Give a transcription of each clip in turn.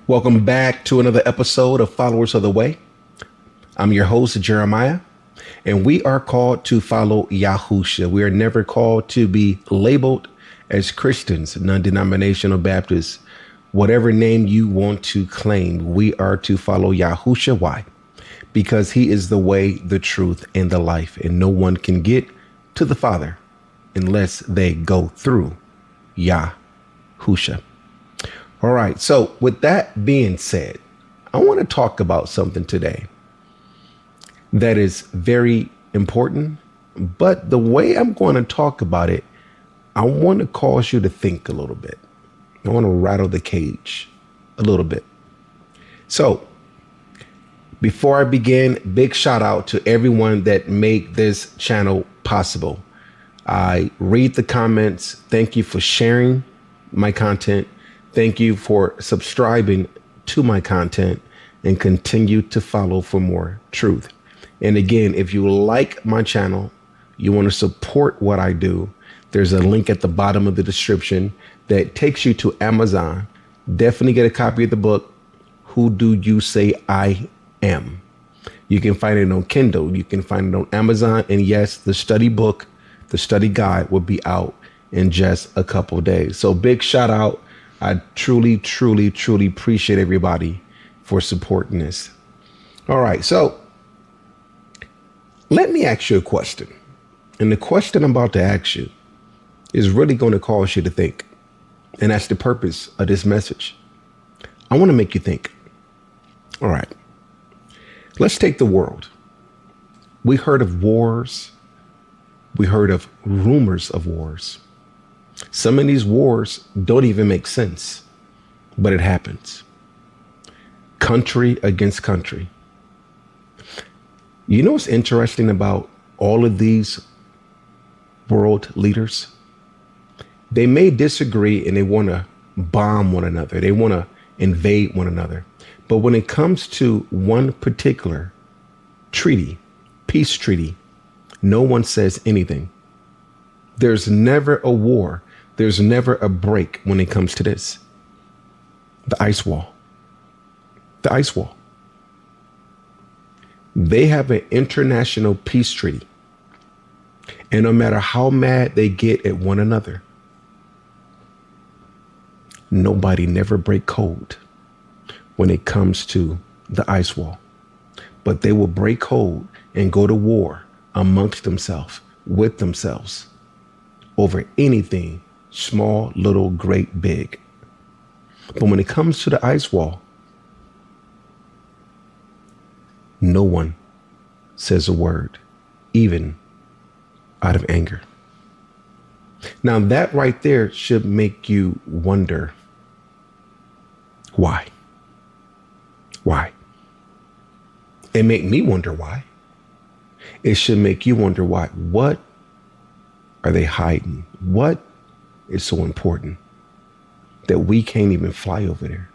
Welcome back to another episode of Followers of the Way. I'm your host, Jeremiah, and we are called to follow Yahusha. We are never called to be labeled as Christians, non-denominational Baptists, whatever name you want to claim. We are to follow Yahusha. Why? Because he is the way, the truth, and the life, and no one can get to the Father unless they go through Yahusha. All right. So with that being said, I want to talk about something today that is very important. But the way I'm going to talk about it, I want to cause you to think a little bit. I want to rattle the cage a little bit. So before I begin, big shout out to everyone that made this channel possible. I read the comments. Thank you for sharing my content. Thank you for subscribing to my content and continue to follow for more truth. And again, if you like my channel, you want to support what I do, there's a link at the bottom of the description that takes you to Amazon. Definitely get a copy of the book, Who Do You Say I Am? You can find it on Kindle. You can find it on Amazon. And yes, the study book, the study guide will be out in just a couple of days. So big shout out. I truly appreciate everybody for supporting this. All right. So let me ask you a question. And the question I'm about to ask you is really going to cause you to think. And that's the purpose of this message. I want to make you think. All right. Let's take the world. We heard of wars. We heard of rumors of wars. Some of these wars don't even make sense, but it happens. Country against country. You know what's interesting about all of these world leaders? They may disagree and they want to bomb one another. They want to invade one another. But when it comes to one particular treaty, peace treaty, no one says anything. There's never a war. There's never a break when it comes to this. The ice wall. The ice wall. They have an international peace treaty. And no matter how mad they get at one another, nobody never break code when it comes to the ice wall. But they will break code and go to war amongst themselves, with themselves, over anything, small, little, great, big. But when it comes to the ice wall, no one says a word, even out of anger. Now that right there should make you wonder why. Why? It make me wonder why. It should make you wonder why. What are they hiding? What is so important that we can't even fly over there?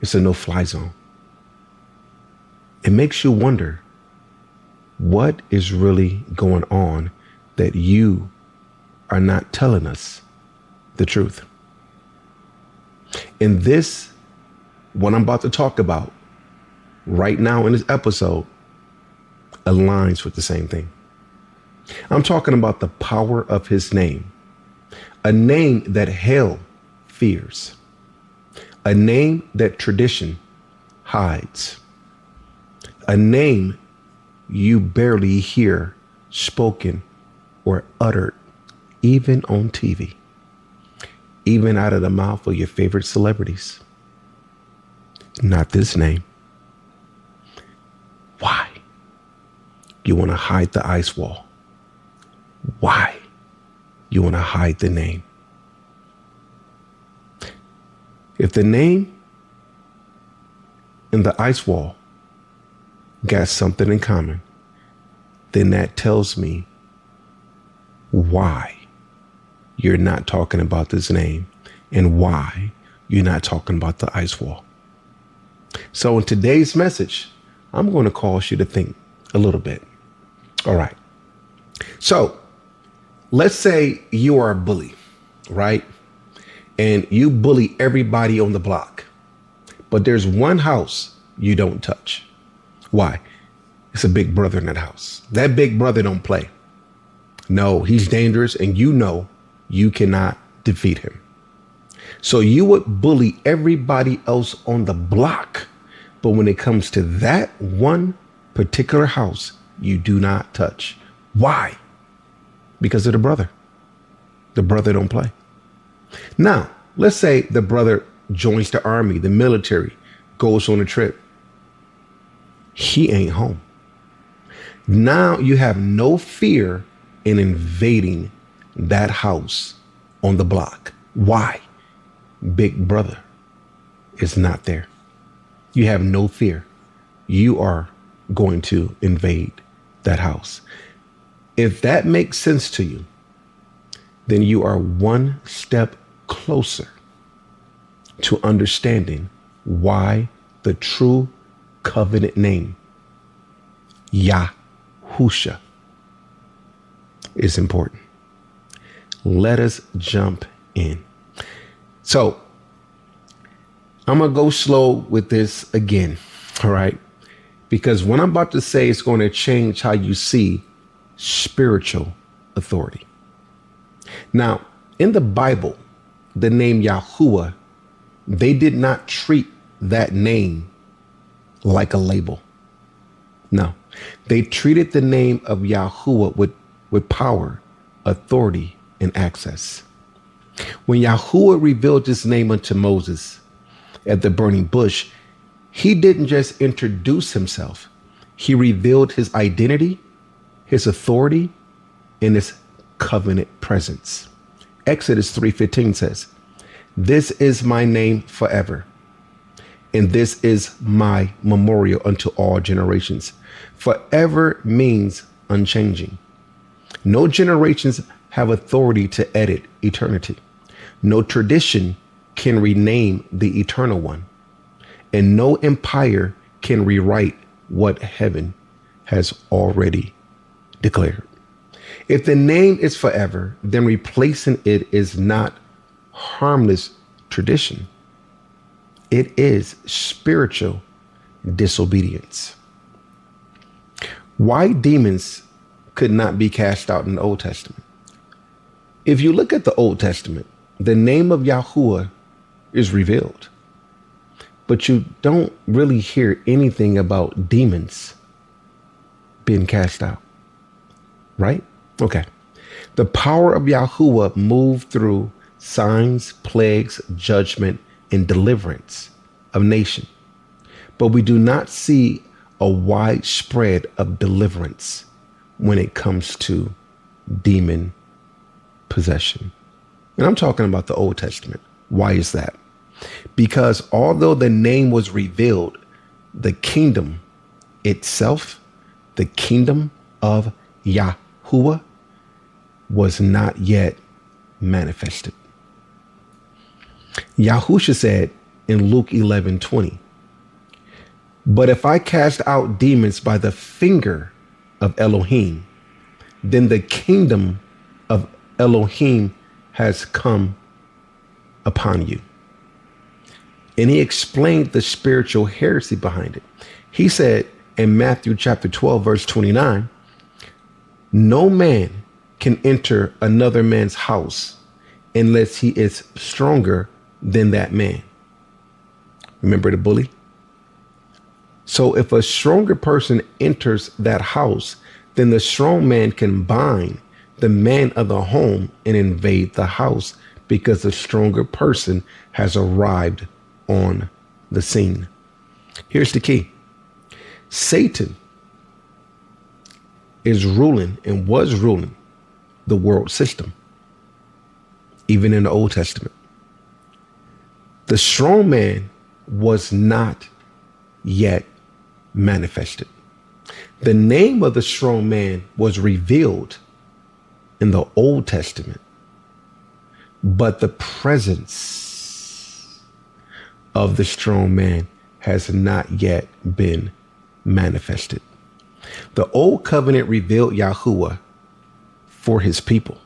It's a no-fly zone. It makes you wonder what is really going on that you are not telling us the truth. And this, what I'm about to talk about right now in this episode, aligns with the same thing. I'm talking about the power of his name, a name that hell fears, a name that tradition hides, a name you barely hear spoken or uttered, even on TV, even out of the mouth of your favorite celebrities. Not this name. Why? You want to hide the ice wall. Why? You want to hide the name. If the name and the ice wall got something in common, then that tells me why you're not talking about this name and why you're not talking about the ice wall. So in today's message, I'm going to cause you to think a little bit. All right. So let's say you are a bully, right? And you bully everybody on the block. But there's one house you don't touch. Why? It's a big brother in that house. That big brother don't play. No, he's dangerous, and you know you cannot defeat him. So you would bully everybody else on the block. But when it comes to that one particular house, you do not touch. Why? Because of the brother. The brother don't play. Now, let's say the brother joins the army, the military, goes on a trip. He ain't home. Now you have no fear in invading that house on the block. Why? Big brother is not there. You have no fear. You are going to invade that house. If that makes sense to you, then you are one step closer to understanding why the true covenant name, Yahusha, is important. Let us jump in. So I'm going to go slow with this again. All right. Because what I'm about to say is going to change how you see spiritual authority. Now, in the Bible, the name Yahuwah, they did not treat that name like a label. No, they treated the name of Yahuwah with power, authority, and access. When Yahuwah revealed his name unto Moses at the burning bush, he didn't just introduce himself. He revealed his identity, his authority, and his covenant presence. Exodus 3:15 says, "This is my name forever, and this is my memorial unto all generations." Forever means unchanging. No generations have authority to edit eternity. No tradition can rename the eternal one. And no empire can rewrite what heaven has already declared. If the name is forever, then replacing it is not harmless tradition. It is spiritual disobedience. Why demons could not be cast out in the Old Testament? If you look at the Old Testament, the name of Yahuwah is revealed, but you don't really hear anything about demons being cast out, right? Okay. The power of Yahuwah moved through signs, plagues, judgment, and deliverance of nation. But we do not see a widespread of deliverance when it comes to demon possession. And I'm talking about the Old Testament. Why is that? Because although the name was revealed, the kingdom itself, the kingdom of Yahuwah, was not yet manifested. Yahusha said in Luke 11:20, "But if I cast out demons by the finger of Elohim, then the kingdom of Elohim has come upon you." And he explained the spiritual heresy behind it. He said in Matthew chapter 12, verse 29, "No man can enter another man's house unless he is stronger than that man." Remember the bully? So if a stronger person enters that house, then the strong man can bind the man of the home and invade the house because the stronger person has arrived on the scene. Here's the key. Satan is ruling and was ruling the world system, even in the Old Testament. The strong man was not yet manifested. The name of the strong man was revealed in the Old Testament, but the presence of the strong man has not yet been manifested. The old covenant revealed Yahuwah for his people.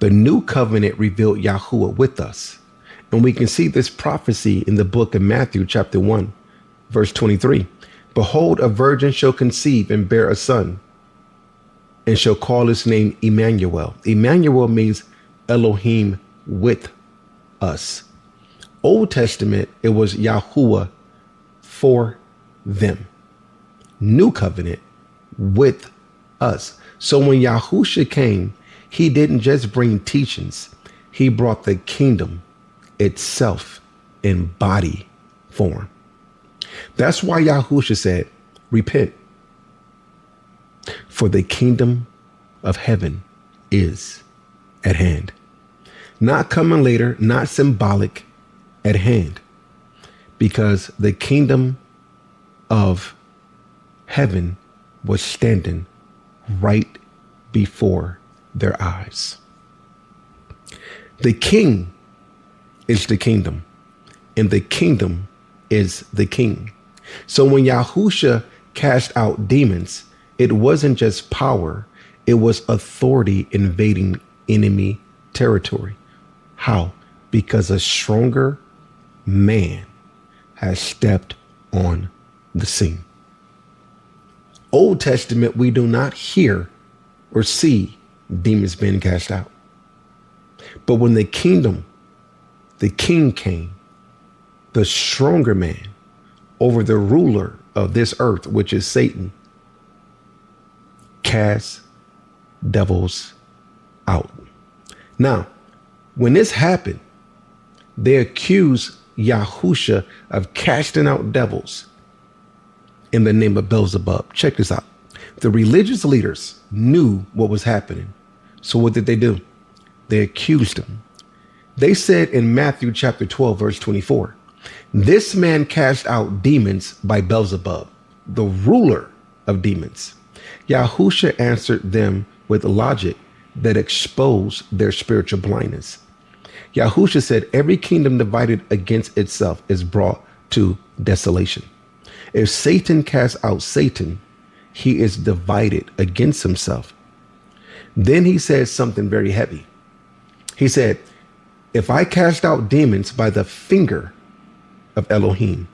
The new covenant revealed Yahuwah with us. And we can see this prophecy in the book of Matthew, chapter 1, verse 23. Behold, a virgin shall conceive and bear a son, and shall call his name Emmanuel. Emmanuel means Elohim with us. Old Testament, it was Yahuwah for them. New covenant with us. So when Yahusha came, he didn't just bring teachings. He brought the kingdom itself in body form. That's why Yahusha said, repent, for the kingdom of heaven is at hand. Not coming later, not symbolic, at hand. Because the kingdom of heaven was standing right before their eyes. The king is the kingdom, and the kingdom is the king. So when Yahusha cast out demons, it wasn't just power, it was authority invading enemy territory. How? Because a stronger man has stepped on the scene. Old Testament, we do not hear or see demons being cast out. But when the king came, the stronger man over the ruler of this earth, which is Satan, cast devils out. Now, when this happened, they accused Yahusha of casting out devils in the name of Beelzebub. Check this out. The religious leaders knew what was happening. So what did they do? They accused him. They said in Matthew chapter 12, verse 24, this man cast out demons by Beelzebub, the ruler of demons. Yahusha answered them with logic that exposed their spiritual blindness. Yahusha said, every kingdom divided against itself is brought to desolation. If Satan casts out Satan, he is divided against himself. Then he says something very heavy. He said, if I cast out demons by the finger of Elohim,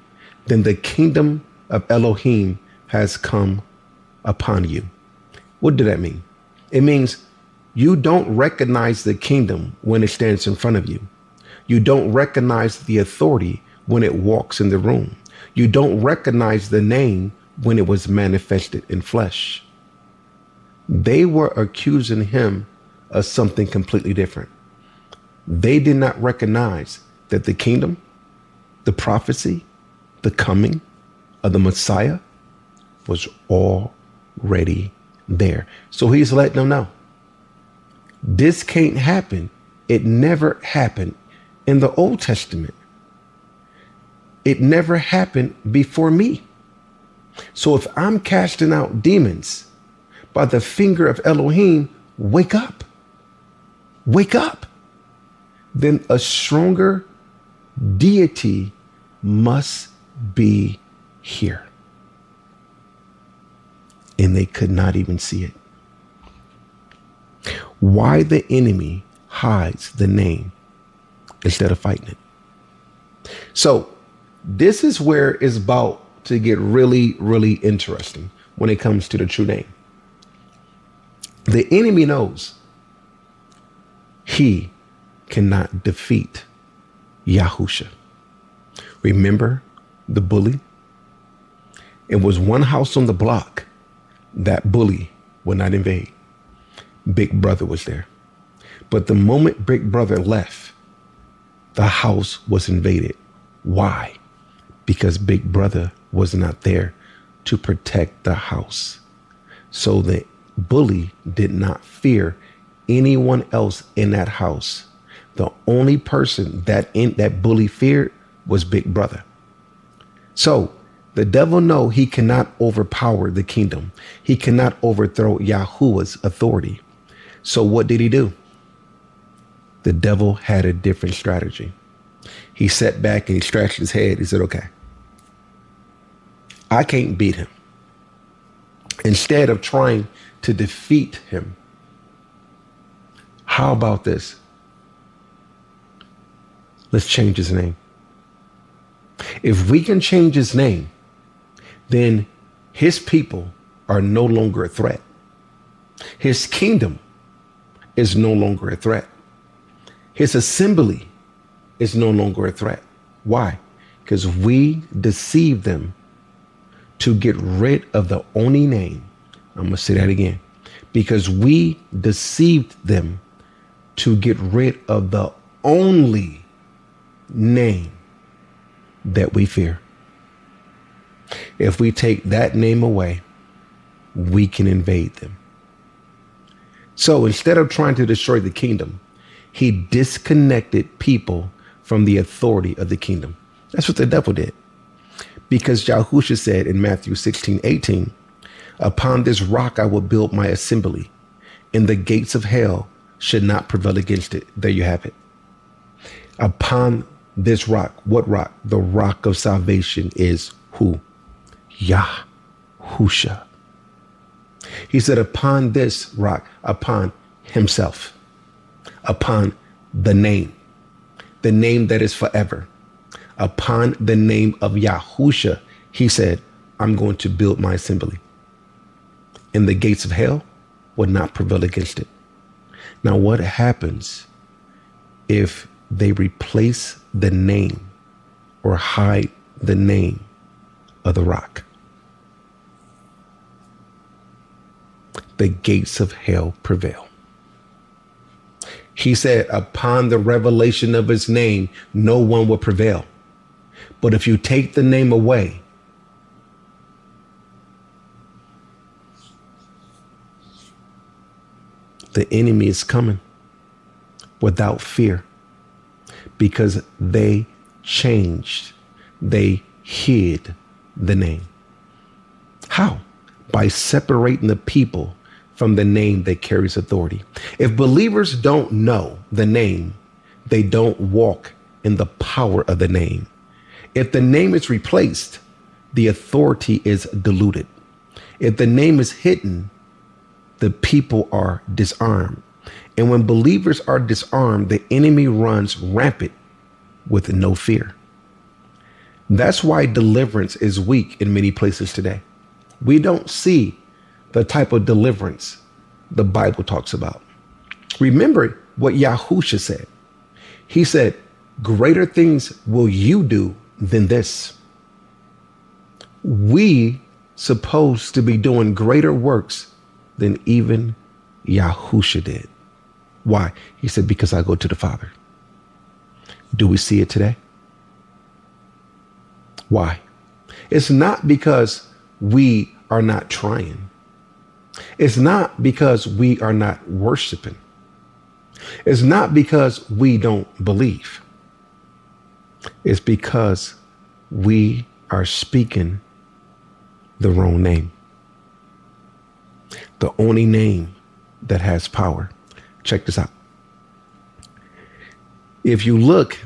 then the kingdom of Elohim has come upon you. What did that mean? It means you don't recognize the kingdom when it stands in front of you. You don't recognize the authority when it walks in the room. You don't recognize the name when it was manifested in flesh. They were accusing him of something completely different. They did not recognize that the kingdom, the prophecy, the coming of the Messiah was already there. So he's letting them know, this can't happen. It never happened in the Old Testament. It never happened before me. So if I'm casting out demons by the finger of Elohim, wake up. Wake up. Then a stronger deity must be here. And they could not even see it. Why the enemy hides the name instead of fighting it. So this is where it's about to get really, really interesting when it comes to the true name. The enemy knows he cannot defeat Yahusha. Remember the bully? It was one house on the block that bully would not invade. Big Brother was there. But the moment Big Brother left, the house was invaded. Why? Because Big Brother was not there to protect the house. So the bully did not fear anyone else in that house. The only person that bully feared was Big Brother. So the devil know he cannot overpower the kingdom. He cannot overthrow Yahuwah's authority. So what did he do? The devil had a different strategy. He sat back and he scratched his head. He said, okay, I can't beat him. Instead of trying to defeat him, how about this? Let's change his name. If we can change his name, then his people are no longer a threat. His kingdom is no longer a threat. His assembly is no longer a threat. Why? Because we deceived them to get rid of the only name. I'm going to say that again. Because we deceived them to get rid of the only name that we fear. If we take that name away, we can invade them. So instead of trying to destroy the kingdom, he disconnected people from the authority of the kingdom. That's what the devil did. Because Yahusha said in Matthew 16:18, upon this rock I will build my assembly, and the gates of hell should not prevail against it. There you have it. Upon this rock. What rock? The rock of salvation is who? Yahusha. He said, upon this rock, upon himself, upon the name that is forever, upon the name of Yahusha, he said, I'm going to build my assembly, and the gates of hell will not prevail against it. Now, what happens if they replace the name or hide the name of the rock? The gates of hell prevail. He said, upon the revelation of his name, no one will prevail. But if you take the name away, the enemy is coming without fear, because they changed, they hid the name. How? By separating the people from the name that carries authority. If believers don't know the name, they don't walk in the power of the name. If the name is replaced, the authority is diluted. If the name is hidden, the people are disarmed. And when believers are disarmed, the enemy runs rampant with no fear. That's why deliverance is weak in many places today. We don't see the type of deliverance the Bible talks about. Remember what Yahusha said. He said, greater things will you do than this. We supposed to be doing greater works than even Yahusha did. Why? He said, because I go to the Father. Do we see it today? Why? It's not because we are not trying. It's not because we are not worshiping. It's not because we don't believe. It's because we are speaking the wrong name. The only name that has power. Check this out. If you look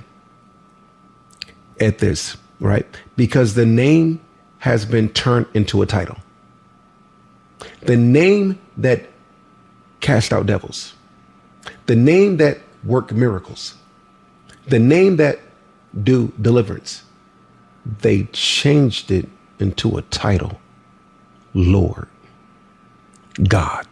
at this, right? Because the name has been turned into a title. The name that cast out devils. The name that work miracles. The name that do deliverance. They changed it into a title. Lord. God.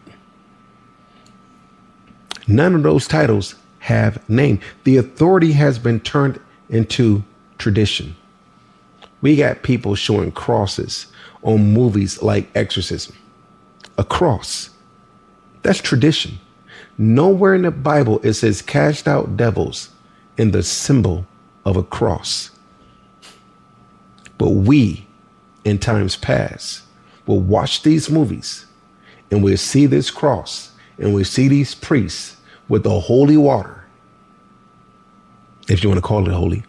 None of those titles have name. The authority has been turned into tradition. We got people showing crosses on movies like Exorcism. A cross. That's tradition. Nowhere in the Bible it says cast out devils in the symbol of a cross. But we, in times past, will watch these movies and we'll see this cross and we'll see these priests with the holy water, if you want to call it holy,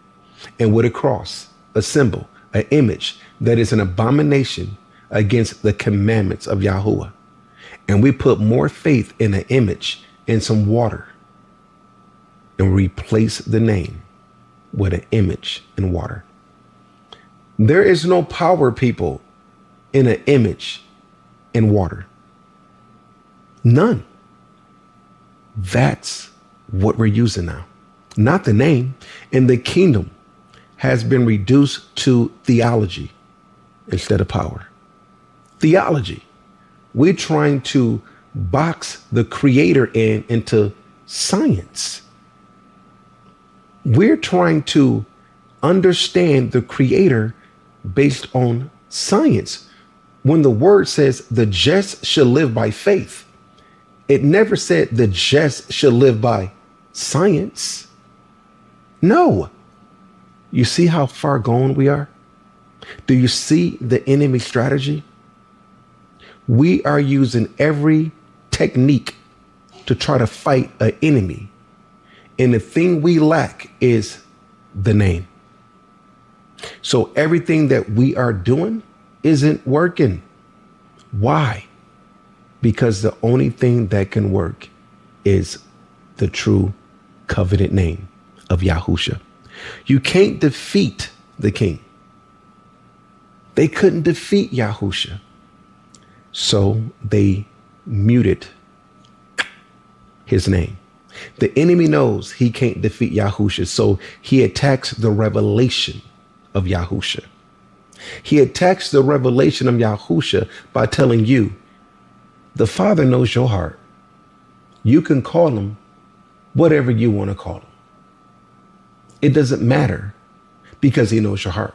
and with a cross, a symbol, an image that is an abomination against the commandments of Yahuwah. And we put more faith in an image and some water and replace the name with an image and water. There is no power, people, in an image and water. None. That's what we're using now. not the name. And the kingdom has been reduced to theology instead of power. Theology. We're trying to box the creator into science. We're trying to understand the creator based on science. When the word says the just shall live by faith, it never said the just shall live by science. No. You see how far gone we are? Do you see the enemy strategy? We are using every technique to try to fight an enemy. And the thing we lack is the name. So everything that we are doing isn't working. Why? Because the only thing that can work is the true covenant name of Yahusha. You can't defeat the king. They couldn't defeat Yahusha. So they muted his name. The enemy knows he can't defeat Yahusha, so he attacks the revelation of Yahusha. He attacks the revelation of Yahusha by telling you, the Father knows your heart. You can call him whatever you want to call him. It doesn't matter because he knows your heart.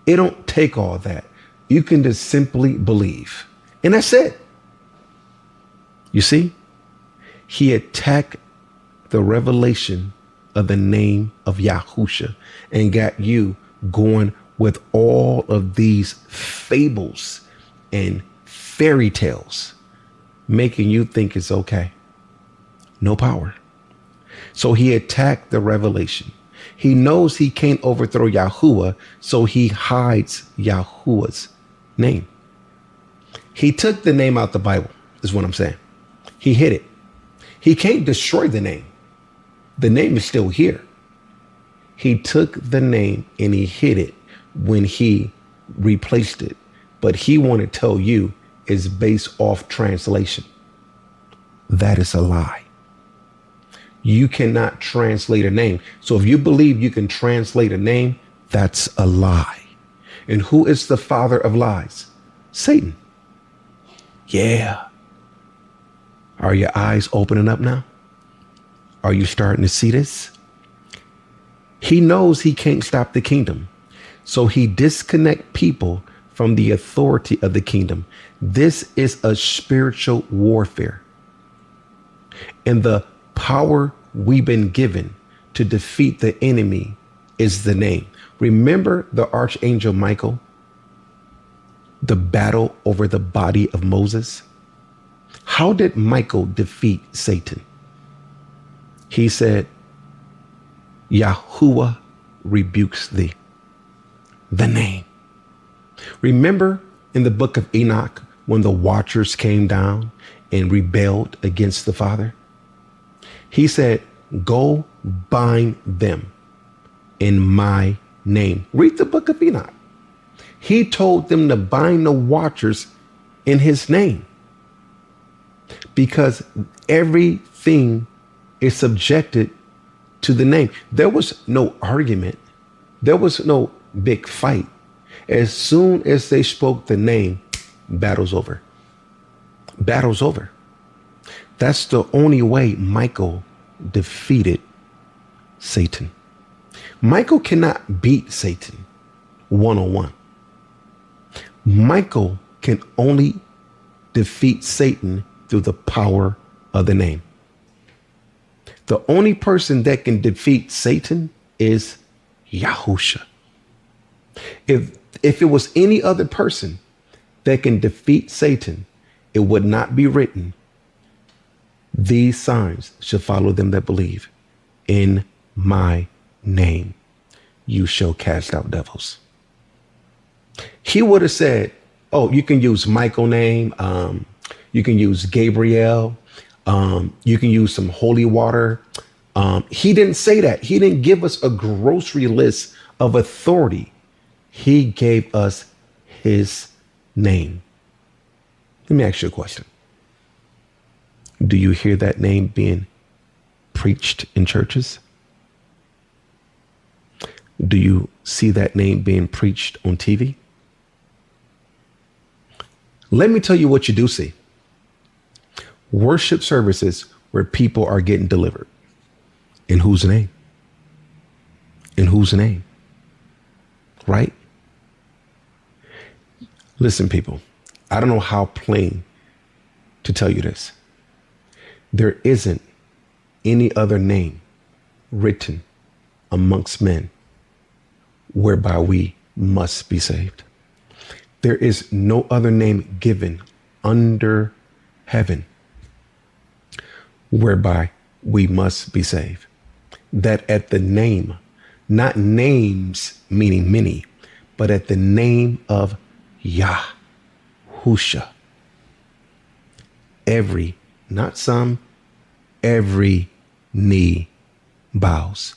It don't take all that. You can just simply believe. And that's it. You see, he attacked the revelation of the name of Yahusha and got you going with all of these fables and fairy tales, making you think it's okay. No power. So he attacked the revelation. He knows he can't overthrow Yahuwah, so he hides Yahuwah's name. He took the name out the Bible, is what I'm saying. He hid it. He can't destroy the name. The name is still here. He took the name and he hid it when he replaced it. But he wanted to tell you it's based off translation. That is a lie. You cannot translate a name. So if you believe you can translate a name, that's a lie. And who is the father of lies? Satan. Yeah. Are your eyes opening up now? Are you starting to see this? He knows he can't stop the kingdom. So he disconnects people from the authority of the kingdom. This is a spiritual warfare. And the power we've been given to defeat the enemy is the name. Remember the archangel Michael, the battle over the body of Moses? How did Michael defeat Satan? He said, Yahuwah rebukes thee. The name. Remember in the book of Enoch when the watchers came down and rebelled against the Father? He said, go bind them in my name. Read the book of Enoch. He told them to bind the watchers in his name because everything is subjected to the name. There was no argument. There was no big fight. As soon as they spoke the name, battle's over. Battle's over. That's the only way Michael defeated Satan. Michael cannot beat Satan one-on-one. Michael can only defeat Satan through the power of the name. The only person that can defeat Satan is Yahusha. If it was any other person that can defeat Satan, it would not be written, these signs shall follow them that believe. In my name, you shall cast out devils. He would have said, oh, you can use Michael's name. You can use Gabriel. You can use some holy water. He didn't say that. He didn't give us a grocery list of authority. He gave us his name. Let me ask you a question. Do you hear that name being preached in churches? Do you see that name being preached on TV? Let me tell you what you do see. Worship services where people are getting delivered. In whose name? In whose name? Right? Listen, people, I don't know how plain to tell you this. There isn't any other name written amongst men whereby we must be saved. There is no other name given under heaven whereby we must be saved. That at the name, not names meaning many, but at the name of Yahusha, every, not some, every knee bows.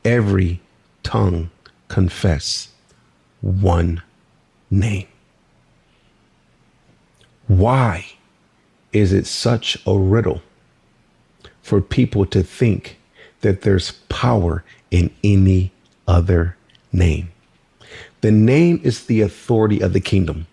Every tongue confess one name. Why is it such a riddle for people to think that there's power in any other name? The name is the authority of the kingdom.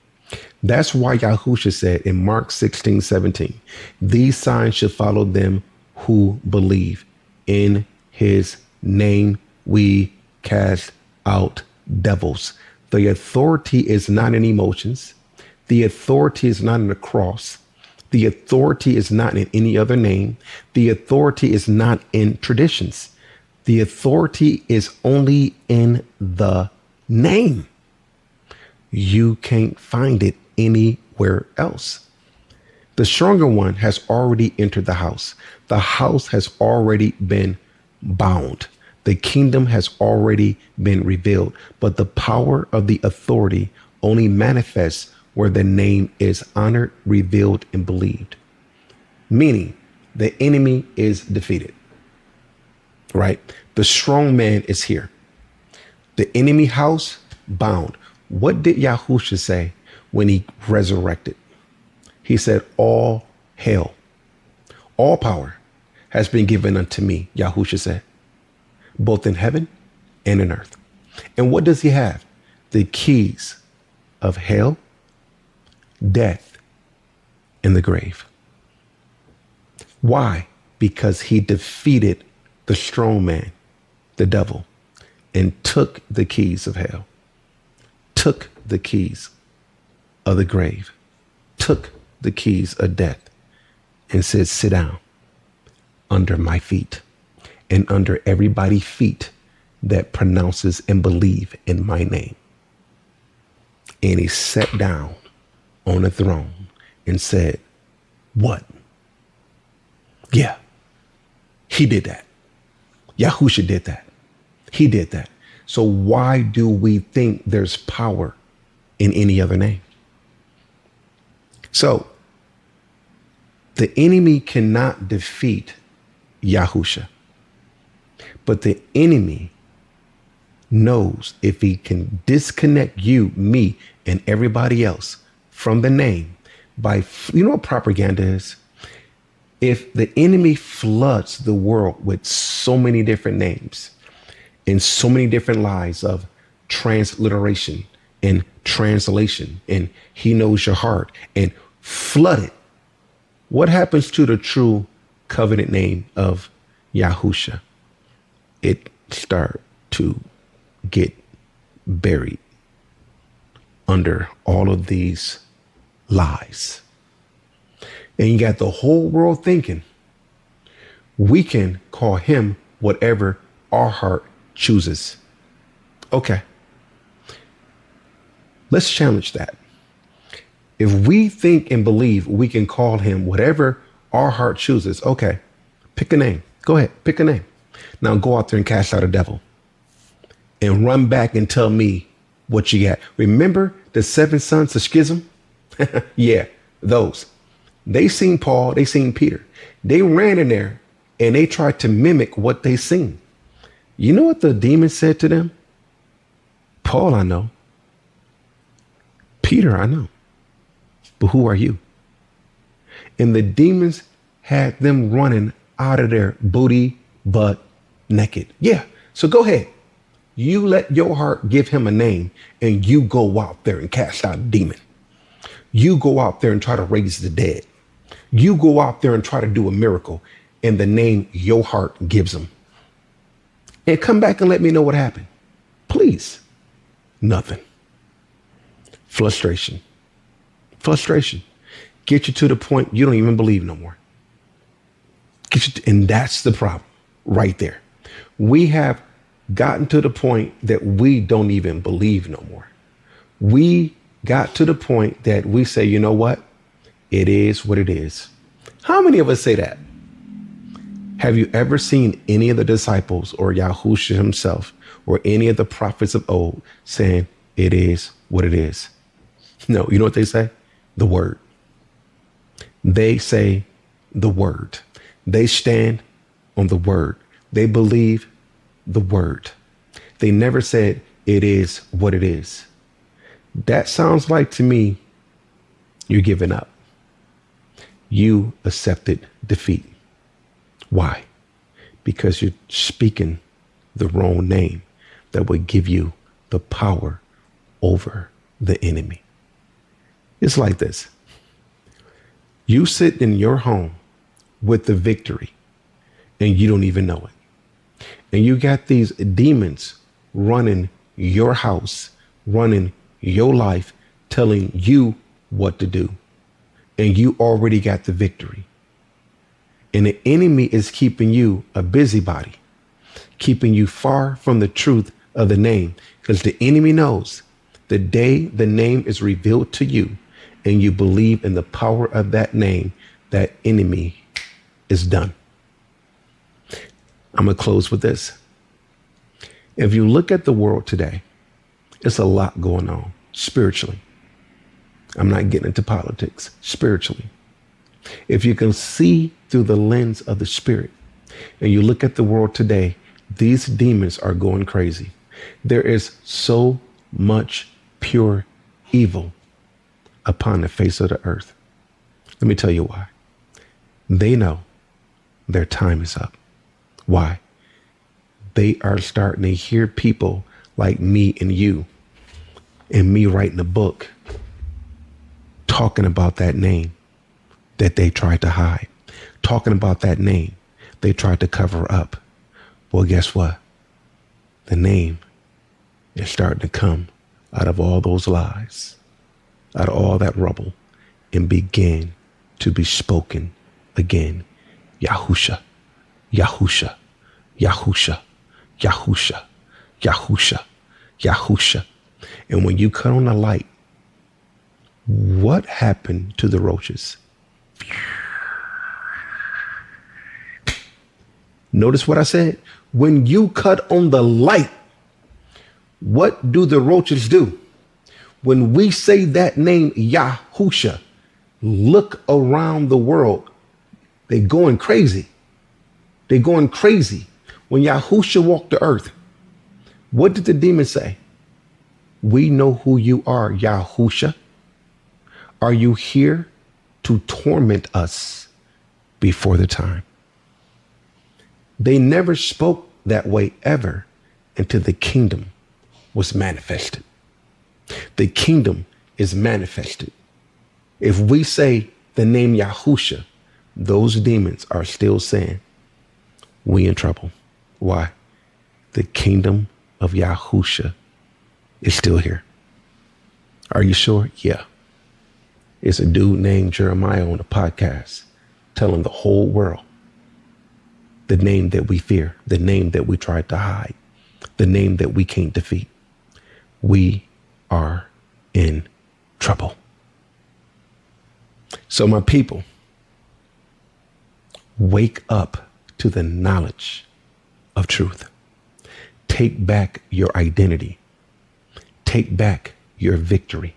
That's why Yahusha said in Mark 16:17, these signs should follow them who believe. In his name we cast out devils. The authority is not in emotions. The authority is not in the cross. The authority is not in any other name. The authority is not in traditions. The authority is only in the name. You can't find it anywhere else. The stronger one has already entered the house. The house has already been bound. The kingdom has already been revealed, but the power of the authority only manifests where the name is honored, revealed, and believed. Meaning the enemy is defeated, right? The strong man is here. The enemy house bound. What did Yahusha say when he resurrected? He said, all hail, all power has been given unto me, Yahusha said, both in heaven and in earth. And what does he have? The keys of hell, death, and the grave. Why? Because he defeated the strong man, the devil, and took the keys of hell, took the keys of the grave, took the keys of death, and said, sit down under my feet and under everybody's feet that pronounces and believe in my name. And he sat down on a throne and said, what? Yeah, he did that. Yahusha did that. He did that. So why do we think there's power in any other name? So the enemy cannot defeat Yahusha, but the enemy knows if he can disconnect you, me, and everybody else from the name by, you know what propaganda is? If the enemy floods the world with so many different names and so many different lies of transliteration and translation, and he knows your heart, and flood it, what happens to the true covenant name of Yahusha? It start to get buried under all of these lies. And you got the whole world thinking we can call him whatever our heart chooses. Okay. Let's challenge that. If we think and believe we can call him whatever our heart chooses, okay, pick a name. Go ahead, pick a name. Now go out there and cast out a devil and run back and tell me what you got. Remember the 7 sons of schism? Yeah, those. They seen Paul, they seen Peter. They ran in there and they tried to mimic what they seen. You know what the demon said to them? Paul, I know. Peter, I know. But who are you? And the demons had them running out of there, booty, butt, naked. Yeah. So go ahead. You let your heart give him a name and you go out there and cast out a demon. You go out there and try to raise the dead. You go out there and try to do a miracle in the name your heart gives him. And come back and let me know what happened. Please. Nothing. Frustration. Frustration. Get you to the point you don't even believe no more. And that's the problem right there. We have gotten to the point that we don't even believe no more. We got to the point that we say, you know what? It is what it is. How many of us say that? Have you ever seen any of the disciples or Yahusha himself or any of the prophets of old saying it is what it is? No, you know what they say? The word. They say the word. They stand on the word. They believe the word. They never said it is what it is. That sounds like to me, you're giving up. You accepted defeat. Why? Because you're speaking the wrong name that would give you the power over the enemy. It's like this. You sit in your home with the victory and you don't even know it. And you got these demons running your house, running your life, telling you what to do. And you already got the victory. And the enemy is keeping you a busybody, keeping you far from the truth of the name, because the enemy knows the day the name is revealed to you and you believe in the power of that name, that enemy is done. I'm going to close with this. If you look at the world today, it's a lot going on spiritually. I'm not getting into politics. Spiritually. If you can see through the lens of the spirit and you look at the world today, these demons are going crazy. There is so much pure evil upon the face of the earth. Let me tell you why. They know their time is up. Why? They are starting to hear people like me and you and me writing a book talking about that name that they tried to hide, talking about that name they tried to cover up. Well, guess what? The name is starting to come out of all those lies, out of all that rubble, and begin to be spoken again. Yahusha, Yahusha, Yahusha, Yahusha, Yahusha, Yahusha. And when you cut on the light, what happened to the roaches? Notice what I said. When you cut on the light, what do the roaches do? When we say that name, Yahusha, look around the world. They're going crazy. They're going crazy. When Yahusha walked the earth, what did the demons say? We know who you are, Yahusha. Are you here to torment us before the time? They never spoke that way ever until the kingdom was manifested. The kingdom is manifested. If we say the name Yahusha, those demons are still saying, we in trouble. Why? The kingdom of Yahusha is still here. Are you sure? Yeah. It's a dude named Jeremiah on a podcast telling the whole world the name that we fear, the name that we tried to hide, the name that we can't defeat. We are in trouble. So my people, wake up to the knowledge of truth. Take back your identity. Take back your victory.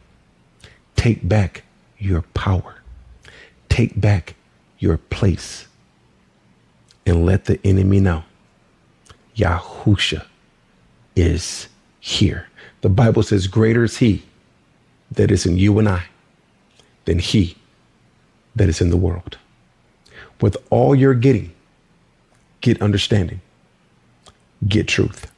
Take back your power. Take back your place. And let the enemy know Yahusha is here. The Bible says, greater is he that is in you and I than he that is in the world. With all you're getting, get understanding, get truth.